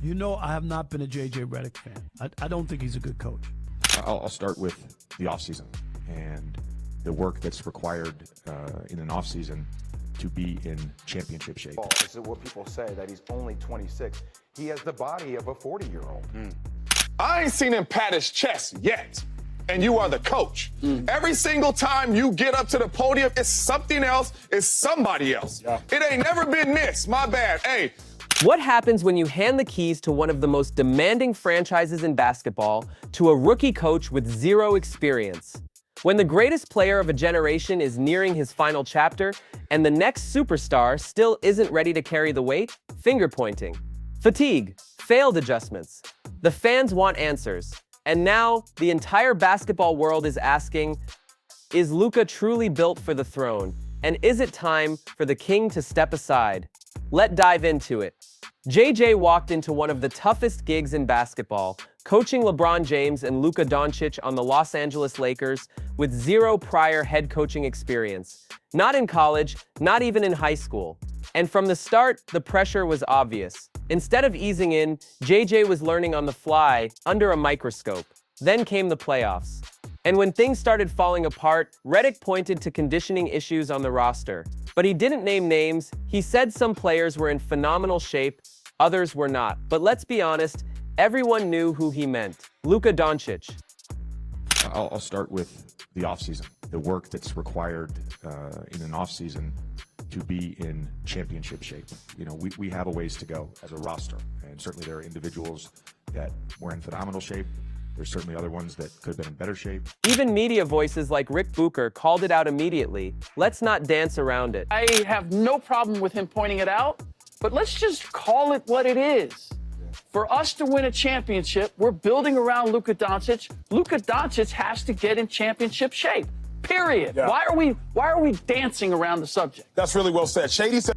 You know, I have not been a JJ Redick fan. I don't think he's a good coach. I'll start with the offseason and the work that's required in an offseason to be in championship shape. This is what people say, that he's only 26. He has the body of a 40-year-old. I ain't seen him pat his chest yet. And you are the coach. Every single time you get up to the podium, it's something else, it's somebody else. Yeah. It ain't never been this. My bad. Hey. What happens when you hand the keys to one of the most demanding franchises in basketball to a rookie coach with zero experience? When the greatest player of a generation is nearing his final chapter and the next superstar still isn't ready to carry the weight? Finger pointing, fatigue, failed adjustments. The fans want answers. And now, the entire basketball world is asking, is Luka truly built for the throne? And is it time for the king to step aside? Let's dive into it. JJ walked into one of the toughest gigs in basketball, coaching LeBron James and Luka Doncic on the Los Angeles Lakers with zero prior head coaching experience. Not in college, not even in high school. And from the start, the pressure was obvious. Instead of easing in, JJ was learning on the fly, under a microscope. Then came the playoffs. And when things started falling apart, Redick pointed to conditioning issues on the roster. But he didn't name names. He said some players were in phenomenal shape, others were not. But let's be honest, everyone knew who he meant. Luka Doncic. I'll start with the offseason, the work that's required in an offseason to be in championship shape. You know, we have a ways to go as a roster, and certainly there are individuals that were in phenomenal shape. There's certainly other ones that could have been in better shape. Even media voices like Rick Booker called it out immediately. Let's not dance around it. I have no problem with him pointing it out, but let's just call it what it is. For us to win a championship, we're building around Luka Doncic. Luka Doncic has to get in championship shape. Period. Yeah. Why are we dancing around the subject? That's really well said. Shady said.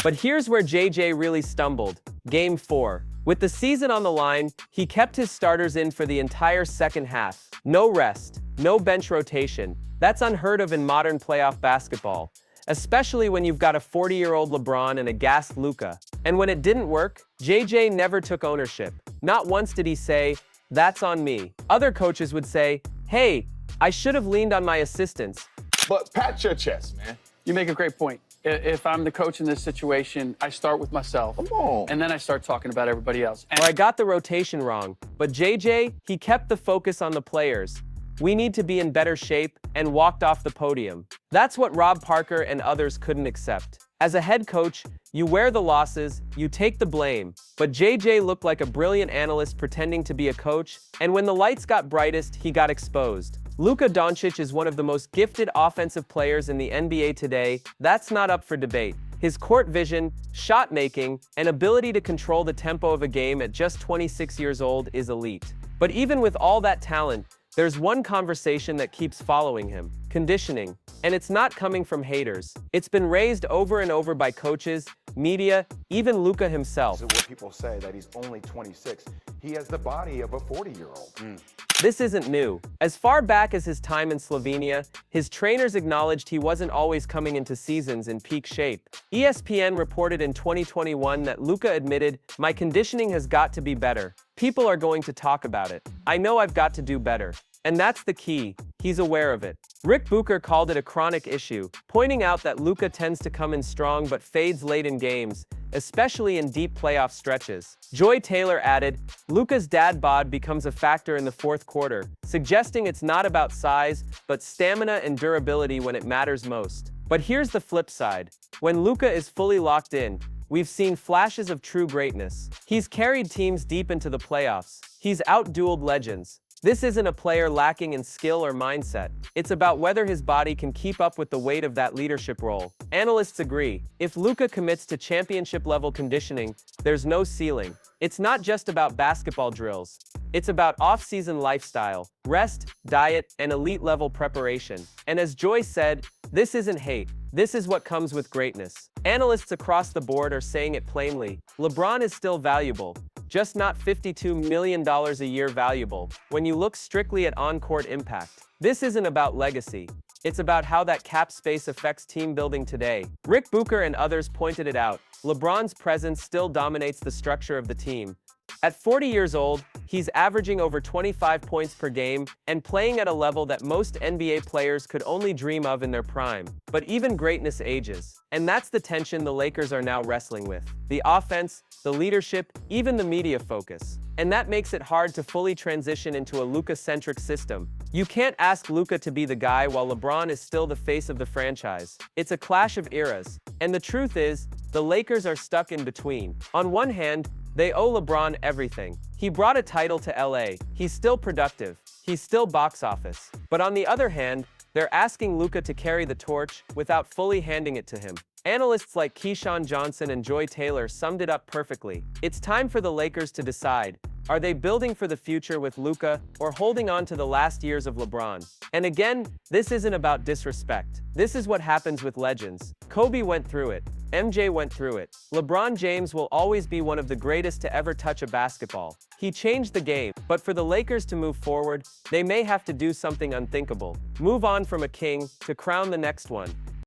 But here's where JJ really stumbled. Game 4. With the season on the line, he kept his starters in for the entire second half. No rest, no bench rotation. That's unheard of in modern playoff basketball, especially when you've got a 40-year-old LeBron and a gassed Luka. And when it didn't work, JJ never took ownership. Not once did he say, "That's on me." Other coaches would say, "Hey, I should have leaned on my assistants." But pat your chest, man. You make a great point. If I'm the coach in this situation, I start with myself. Come on. And then I start talking about everybody else. Or I got the rotation wrong. But JJ, he kept the focus on the players. We need to be in better shape, and walked off the podium. That's what Rob Parker and others couldn't accept. As a head coach, you wear the losses, you take the blame. But JJ looked like a brilliant analyst pretending to be a coach, and when the lights got brightest, he got exposed. Luka Doncic is one of the most gifted offensive players in the NBA today. That's not up for debate. His court vision, shot making, and ability to control the tempo of a game at just 26 years old is elite. But even with all that talent, there's one conversation that keeps following him: conditioning. And it's not coming from haters. It's been raised over and over by coaches, media, even Luka himself. This is what people say, that he's only 26. He has the body of a 40-year-old. This isn't new. As far back as his time in Slovenia, his trainers acknowledged he wasn't always coming into seasons in peak shape. ESPN reported in 2021 that Luka admitted, "My conditioning has got to be better. People are going to talk about it. I know I've got to do better." And that's the key. He's aware of it. Rick Booker called it a chronic issue, pointing out that Luka tends to come in strong but fades late in games, especially in deep playoff stretches. Joy Taylor added, "Luka's dad bod becomes a factor in the fourth quarter, suggesting it's not about size, but stamina and durability when it matters most." But here's the flip side. When Luka is fully locked in, we've seen flashes of true greatness. He's carried teams deep into the playoffs. He's outdueled legends. This isn't a player lacking in skill or mindset. It's about whether his body can keep up with the weight of that leadership role. Analysts agree. If Luka commits to championship-level conditioning, there's no ceiling. It's not just about basketball drills. It's about off-season lifestyle, rest, diet, and elite-level preparation. And as Joy said, this isn't hate. This is what comes with greatness. Analysts across the board are saying it plainly. LeBron is still valuable, just not $52 million a year valuable when you look strictly at on-court impact. This isn't about legacy. It's about how that cap space affects team building today. Rick Booker and others pointed it out. LeBron's presence still dominates the structure of the team, At 40 years old, he's averaging over 25 points per game and playing at a level that most NBA players could only dream of in their prime. But even greatness ages. And that's the tension the Lakers are now wrestling with. The offense, the leadership, even the media focus. And that makes it hard to fully transition into a Luka-centric system. You can't ask Luka to be the guy while LeBron is still the face of the franchise. It's a clash of eras. And the truth is, the Lakers are stuck in between. On one hand, they owe LeBron everything. He brought a title to LA. He's still productive. He's still box office. But on the other hand, they're asking Luka to carry the torch without fully handing it to him. Analysts like Keyshawn Johnson and Joy Taylor summed it up perfectly. It's time for the Lakers to decide. Are they building for the future with Luka or holding on to the last years of LeBron? And again, this isn't about disrespect. This is what happens with legends. Kobe went through it. MJ went through it. LeBron James will always be one of the greatest to ever touch a basketball. He changed the game, but for the Lakers to move forward, they may have to do something unthinkable. Move on from a king to crown the next one.